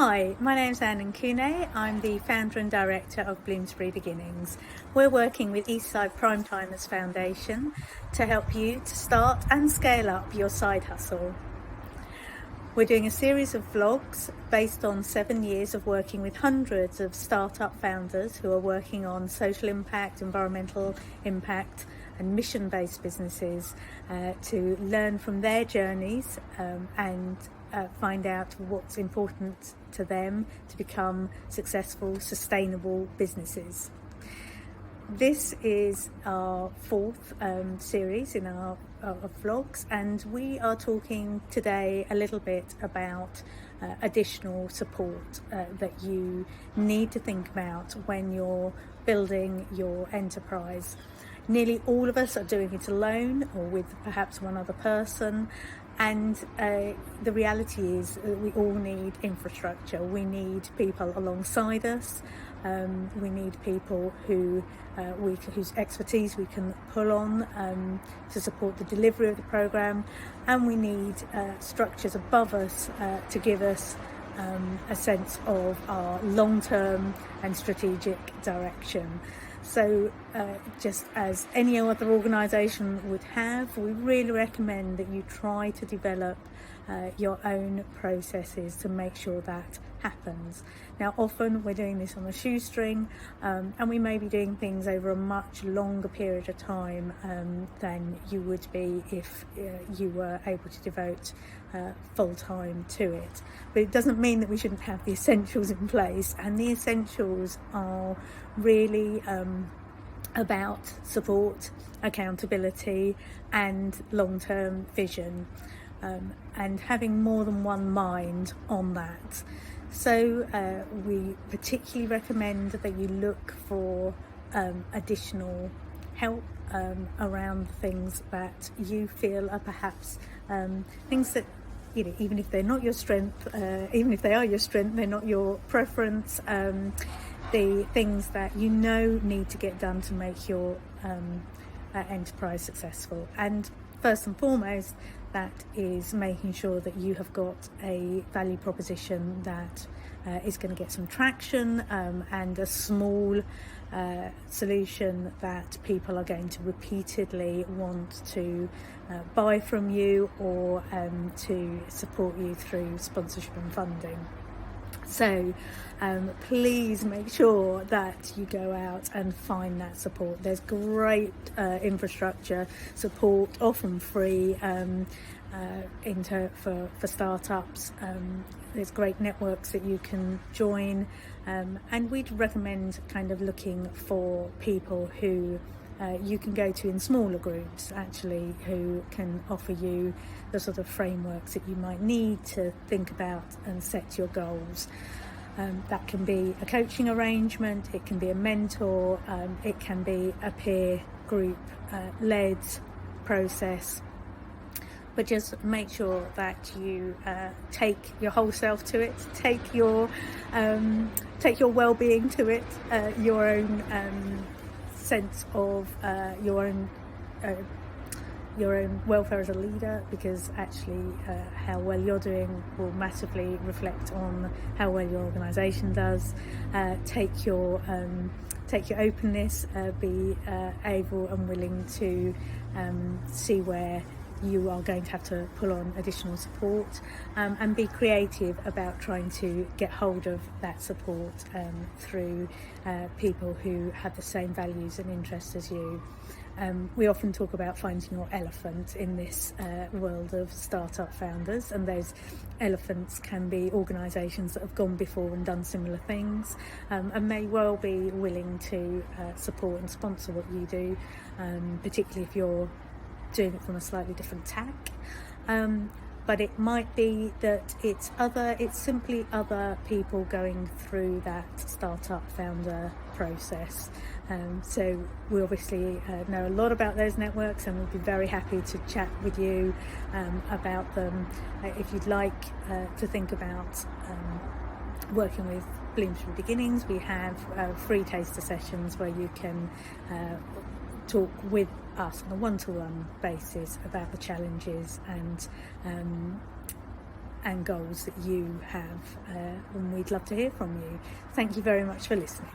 Hi, my name's Nkune. I'm the founder and director of Bloomsbury Beginnings. We're working with Eastside Primetimers Foundation to help you to start and scale up your side hustle. We're doing a series of vlogs based on 7 years of working with hundreds of startup founders who are working on social impact, environmental impact and mission-based businesses to learn from their journeys and find out what's important to them to become successful, sustainable businesses. This is our fourth series in our vlogs, and we are talking today a little bit about additional support that you need to think about when you're building your enterprise. Nearly all of us are doing it alone or with perhaps one other person, and the reality is that we all need infrastructure. We need people alongside us. We need people whose expertise we can pull on to support the delivery of the programme, and we need structures above us to give us a sense of our long-term and strategic direction. So just as any other organisation would have, we really recommend that you try to develop your own processes to make sure that happens. Now, often we're doing this on a shoestring, and we may be doing things over a much longer period of time than you would be if you were able to devote full time to it. But it doesn't mean that we shouldn't have the essentials in place, and the essentials are really about support, accountability and long-term vision, and having more than one mind on that. So we particularly recommend that you look for additional help around things that you feel are perhaps things that, you know, even if they're not your strength, even if they are your strength, they're not your preference, the things that you know need to get done to make your enterprise successful. And first and foremost, that is making sure that you have got a value proposition that is going to get some traction, and a small solution that people are going to repeatedly want to buy from you or to support you through sponsorship and funding. So please make sure that you go out and find that support. There's great infrastructure support, often free, for startups. There's great networks that you can join, and we'd recommend kind of looking for people who you can go to in smaller groups, actually, who can offer you the sort of frameworks that you might need to think about and set your goals. That can be a coaching arrangement, it can be a mentor, it can be a peer group led process. But just make sure that you take your whole self to it, take your well-being to it, your own sense of your own welfare as a leader, because actually how well you're doing will massively reflect on how well your organisation does. Take your openness, be able and willing to see where you are going to have to pull on additional support, and be creative about trying to get hold of that support through people who have the same values and interests as you. We often talk about finding your elephant in this world of startup founders, and those elephants can be organisations that have gone before and done similar things, and may well be willing to support and sponsor what you do, particularly if you're doing it from a slightly different tack. But it might be that it's simply other people going through that startup founder process. So we obviously know a lot about those networks, and we'd be very happy to chat with you about them. If you'd like to think about working with Bloomsbury Beginnings, we have free taster sessions where you can talk with us on a one-to-one basis about the challenges and and goals that you have, and we'd love to hear from you. Thank you very much for listening.